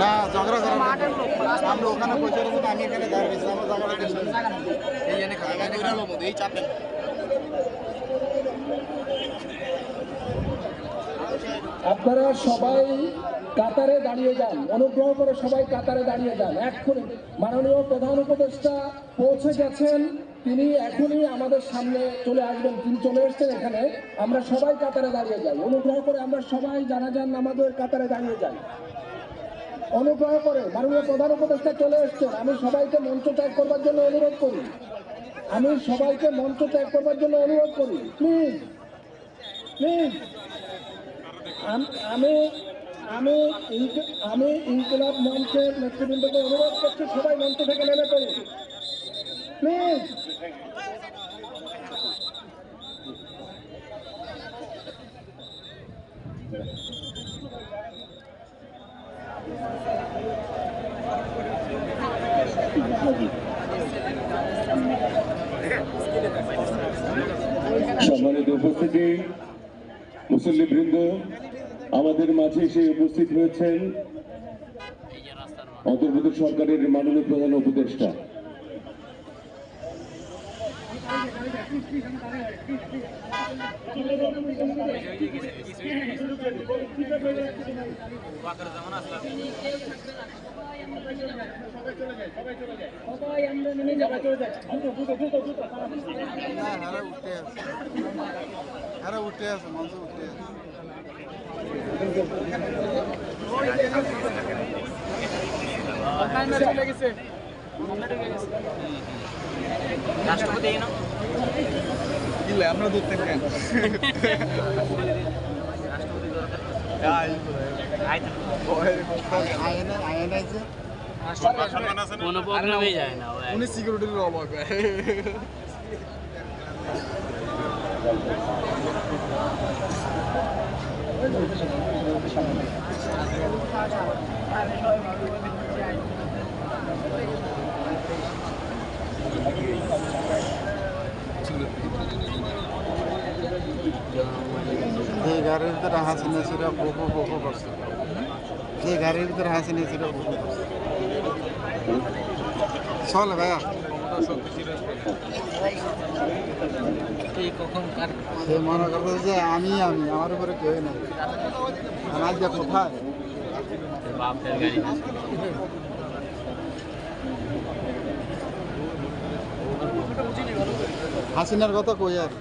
না ঝগড়া করা আমরা ওখানে পয়সা দেবো আমি এখানে দাঁড়িয়েছি আমার জায়গাটা এই চাপেন আপনারা সবাই কাতারে দাঁড়িয়ে যান, অনুগ্রহ করে সবাই কাতারে দাঁড়িয়ে যান। এক্ষুনি মাননীয় প্রধান উপদেষ্টা পৌঁছে গেছেন, তিনি এখনই আমাদের সামনে চলে আসবেন, তিনি চলে এসছেন এখানে। আমরা সবাই কাতারে দাঁড়িয়ে যাই, অনুগ্রহ করে আমরা সবাই জানাজান আমাদের কাতারে দাঁড়িয়ে যাই। অনুগ্রহ করে মাননীয় প্রধান উপদেষ্টা চলে এসছেন, আমি সবাইকে মঞ্চ ত্যাগ করবার জন্য অনুরোধ করি, আমি সবাইকে মঞ্চ ত্যাগ করবার জন্য অনুরোধ করি, প্লিজ প্লিজ। আমি ইনকিলাব মঞ্চের নেতৃবৃন্দকে অনুরোধ করছি, সবাই মঞ্চ থেকে নেমে পড়ুন প্লিজ। সম্মানিত উপস্থিতি, মুসল্লিবৃন্দ, আমাদের মাঝে এসে উপস্থিত হয়েছেন অন্তর্বর্তী সরকারের মাননীয় প্রধান উপদেষ্টা। উঠে আছে মঞ্চ উঠে আছে রাষ্ট্রপতি আমরা দূর থেকে কোনো প্রবলেমই যায় না, উনি সিকিউরিটির অভাব যে গাড়ির ভিতরে হাসিনা ছিল বহু করছে, যে গাড়ির ভিতরে হাসিনা ছিল বহু করছে। চলে ভাইয়া সে মনে করছে যে আমি আমার উপরে কেউ নেই, আমার যে কোথায় হাসিনার কথা কই আর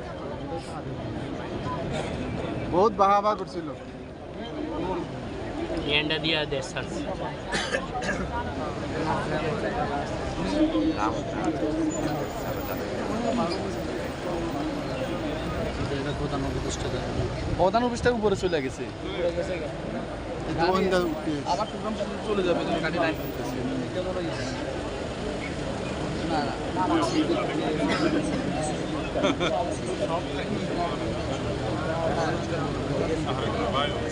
বহুত বাহবা করছিল। এন্ডা দিয়া দেশ ছাড়ছে। প্রধান উপদেষ্টা উপরে চলে গেছে, আবার প্রোগ্রাম চলে যাবে, গাড়ি লাইন করতেছে।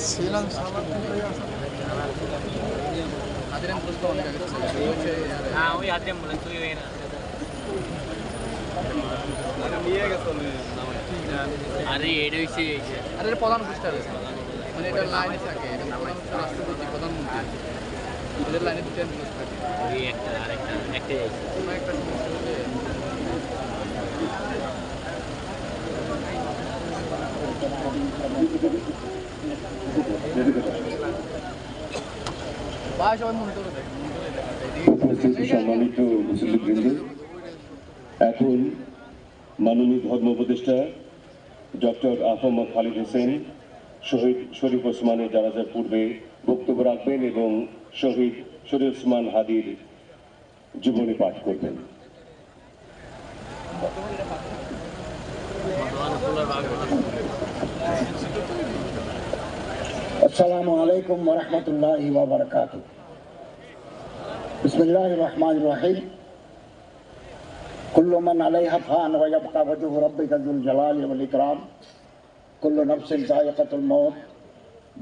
ছিলাম ওই আদ্রেম বলেন তুই আরে এটা হচ্ছে আরে প্রধান উপদেষ্টা মানে এটা লাইনে থাকে, রাষ্ট্রপতি প্রধানমন্ত্রী এদের লাইনে দুটো অ্যাম্বুলেন্স থাকে, ওই একটা আরেকটা একটাই যাইছে কোনো একটা সমস্যা হলে সম্মানিত মুসল্লিবৃন্দ, এখন মাননীয় ধর্ম উপদেষ্টা ডক্টর আহমদ খালিদ হোসেন শহীদ শরীফ ওসমানের জানাজার পূর্বে বক্তব্য রাখবেন এবং শহীদ শরীফ ওসমান হাদির জীবনী পাঠ করবেন। আসসালামু আলাইকুম ওয়া রাহমাতুল্লাহি ওয়া বারাকাতুহু। বিসমিল্লাহির রহমানির রহিম। কুল্লু মান আলাইহা ফান ওয়া ইয়াবকা ওয়াজহু রাব্বিকা যুল জালালি ওয়াল ইকরাম। কুল্লু নাফসিন যায়িকাতুল মাউত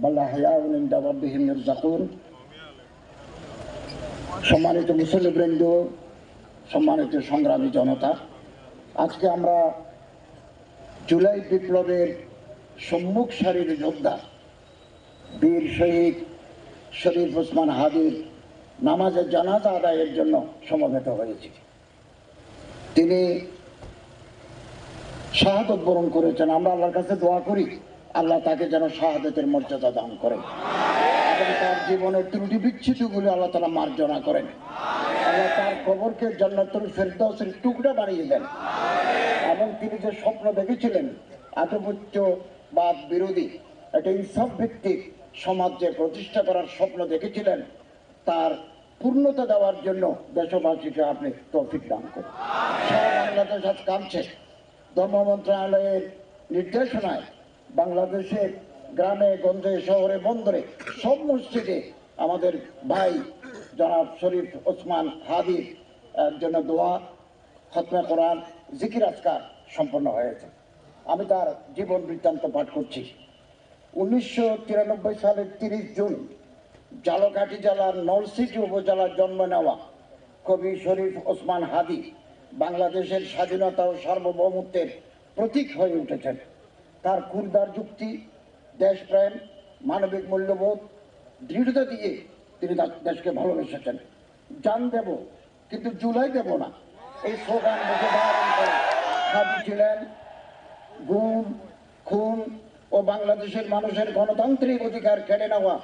বাল আহইয়াউন ইনদা রাব্বিহিম ইরযাকুন। সম্মানিত মুসল্লিবৃন্দ, সম্মানিত সংগ্রামী জনতা, আজকে আমরা জুলাই বিপ্লবের সম্মুখ সারির যোদ্ধা বীর শহীদ শরীফ ওসমান হাদির নামাজের জানাজা আদায়ের জন্য সমবেত হয়েছি। তিনি শাহাদত বরণ করেছেন। আমরা আল্লাহর কাছে দোয়া করি আল্লাহ তাকে যেন শাহাদতের মর্যাদা দান করেন এবং তার জীবনের ত্রুটি বিচ্ছুতিগুলো আল্লাহ তাআলা মার্জনা করেন। আল্লাহ তার কবরকে জান্নাতুল ফেরদাউসের টুকরা বানিয়ে দেন এবং তিনি যে স্বপ্ন দেখেছিলেন আধিপত্যবাদ বিরোধী একটা ইনসাফ ভিত্তিক সমাজ যে প্রতিষ্ঠা করার স্বপ্ন দেখেছিলেন তার পূর্ণতা দেওয়ার জন্য দেশবাসীকে আপনি তৌফিক দান করুন। সারা বাংলাদেশ আজ কাঁদছে। ধর্ম মন্ত্রণালয়ের নির্দেশনায় বাংলাদেশের গ্রামে গঞ্জে শহরে বন্দরে সব মসজিদে আমাদের ভাই জনাব শরীফ ওসমান হাদির জন্য দোয়া, খতমে কোরআন, জিকির আজকার সম্পন্ন হয়েছে। আমি তার জীবন বৃত্তান্ত পাঠ করছি। 1993 সালের 30 জুন ঝালকাঠি জেলার নলছিটি উপজেলার জন্ম নেওয়া কবি শরীফ ওসমান হাদি বাংলাদেশের স্বাধীনতা ও সার্বভৌমত্বের প্রতীক হয়ে উঠেছেন। তার ক্ষুরদার যুক্তি, দেশপ্রেম, মানবিক মূল্যবোধ, দৃঢ়তা দিয়ে তিনি তার দেশকে ভালোবেসেছেন। জান দেব কিন্তু জুলাই দেব না, এই স্লোগান মুখে ধারণ করে হাদি ছিলেন গুম, খুন ও বাংলাদেশের মানুষের গণতান্ত্রিক অধিকার কেড়ে নেওয়া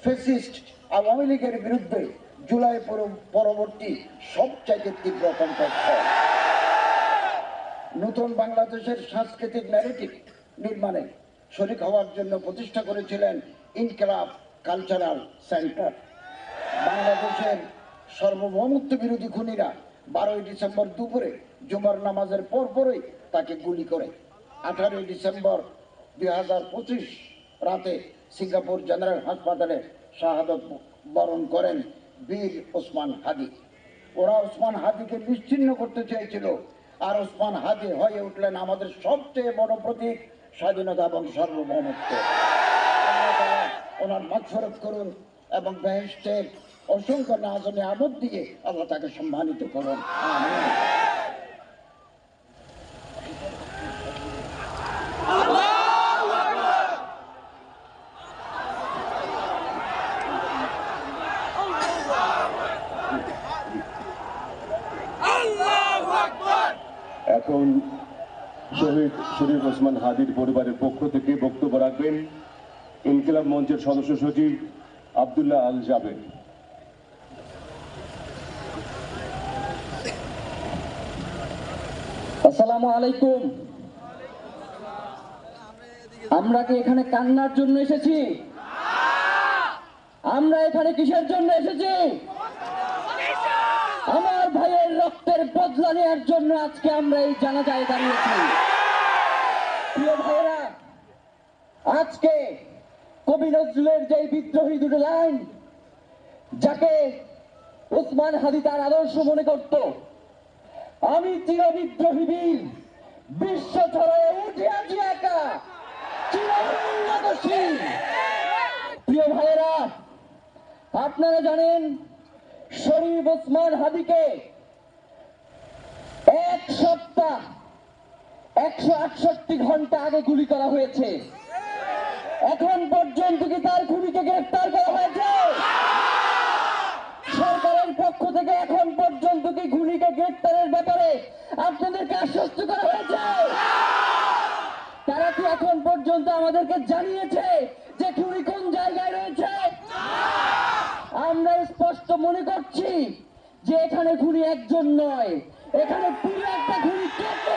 ফ্যাসিস্ট আওয়ামী লীগের বিরুদ্ধে জুলাই পরবর্তী সবচাইতে তীব্র কণ্ঠস্বর। নতুন বাংলাদেশের সাংস্কৃতিক ন্যারেটিভ নির্মাণে শরীক হওয়ার জন্য প্রতিষ্ঠা করেছিলেন ইনকিলাব কালচারাল সেন্টার। বাংলাদেশের সার্বভৌমত্ব বিরোধী খুনিরা 12 ডিসেম্বর দুপুরে জুমার নামাজের পরপরই তাকে গুলি করে 18 ডিসেম্বর 2025 রাতে সিঙ্গাপুর জেনারেল হাসপাতালে শাহাদত বরণ করেন বীর ওসমান হাদি। ওরা ওসমান হাদিকে নিশ্চিহ্ন করতে চেয়েছিল, আর ওসমান হাদি হয়ে উঠলেন আমাদের সবচেয়ে বড় প্রতীক, স্বাধীনতা এবং সার্বভৌমত্ব। আল্লাহ তাআলা ওনার মাগফিরাত করুন এবং বেহেশতের অসংখ্য নাজ ও নিয়ামত দিয়ে আল্লাহ তাকে সম্মানিত করুন। আমিন। এখন শহীদ শরীফ ওসমান হাদির পরিবারের পক্ষ থেকে বক্তব্য রাখবেন ইনকিলাব মঞ্চের সদস্য সচিব আব্দুল্লাহ আল জাবের। আসসালামু আলাইকুম। আমরা কি এখানে কান্নার জন্য এসেছি? আমরা এখানে কিসের জন্য এসেছি? আমার ভাইয়ের রক্তের বদলা নেওয়ার জন্য আজকে আমরা এই জানাজায় দাঁড়িয়েছি। প্রিয় ভাইয়েরা, আজকে কবি নজরুলের যে বিদ্রোহী দুটো লাইন, যাকে ওসমান হাদি তার আদর্শ মনে করত, আমি চির বিদ্রোহী বীর, বিশ্ব ছড়ায় উঠিয়াছি একা, চিরউন্নতশীল। প্রিয় ভাইয়েরা, আপনারা জানেন শরীফ ওসমান হাদিকে এক সপ্তাহ 168 ঘন্টা আগে গুলি করা হয়েছে। এখন পর্যন্ত কি তার খুনিকে গ্রেফতার করা হয়েছে? সরকারের পক্ষ থেকে এখন পর্যন্ত কি খুনিকে গ্রেফতারের ব্যাপারে আপনাদেরকে আশ্বস্ত করা হয়েছে? তারা কি এখন পর্যন্ত আমাদেরকে জানিয়েছে যে খুনি কোন জায়গায় রয়েছে? আমরা স্পষ্ট মনে করছি যে এখানে খুনি একজন নয়, এখানে পুরো একটা খুনি চক্র।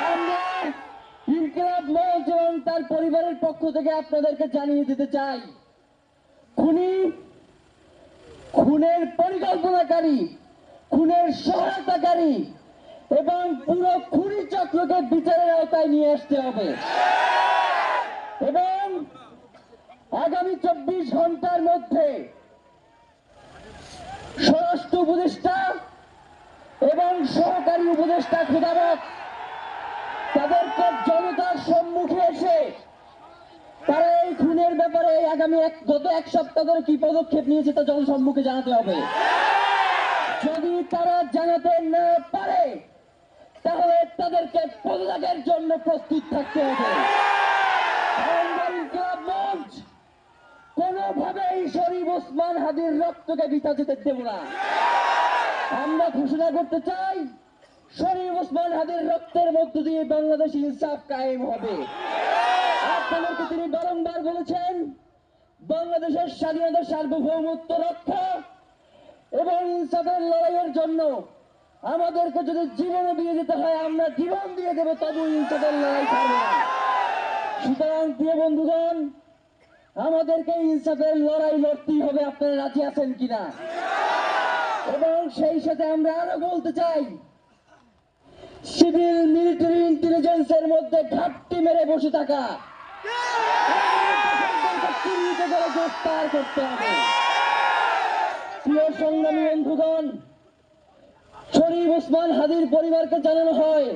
আমরা ইনকিলাব মঞ্চ এবং তার পরিবারের পক্ষ থেকে আপনাদেরকে জানিয়ে দিতে চাই, খুনের পরিকল্পনাকারী, খুনের সহায়তাকারী এবং পুরো খুনি চক্রকে বিচারের আওতায় নিয়ে আসতে হবে এবং আগামী 24 ঘন্টার মধ্যে স্বরাষ্ট্র উপদেষ্টা এবং সহকারী উপদেষ্টা খেদারত তাদেরকে জনতার সম্মুখে এসে তারা এই খুনের ব্যাপারে গত এক সপ্তাহ ধরে কি পদক্ষেপ নিয়েছে তা জনসম্মুখে জানাতে হবে। যদি তারা জানাতে না পারে তাহলে তাদেরকে পদত্যাগের জন্য প্রস্তুত থাকতে হবে। কোনোভাবেই শরীফ ওসমান হাদির রক্তকে বৃথা যেতে দেব না। আমরা ঘোষণা করতে চাই, শরীফ ওসমান হাদির রক্তের মধ্য দিয়ে বাংলাদেশ ইনসাফ কায়েম হবে। আপনাদেরকে তিনি বারংবার বলেছেন, বাংলাদেশের স্বাধীনতা সার্বভৌমত্ব রক্ষা এবং ইনসাফের লড়াইয়ের জন্য আমাদেরকে যদি জীবনও দিয়ে যেতে হয়, আমরা জীবন দিয়ে দেবো, তবু ইনসাফের লড়াই ছাড়ব না। সুতরাং প্রিয় বন্ধুগণ, আমাদেরকে ইনসাফের লড়াই লড়তেই হবে। আপনারা রাজি আছেন কিনা? এবং সেই সাথে আমরা আরো বলতে চাই, সিভিল মিলিটারি ইন্টেলিজেন্সের মধ্যে ঘাটতি মেরে বসে থাকা চিহ্নিত করে গ্রেফতার করতে হবে। প্রিয় সংগ্রামী বন্ধুগণ, শরীফ ওসমান হাদির পরিবারকে জানানো হয়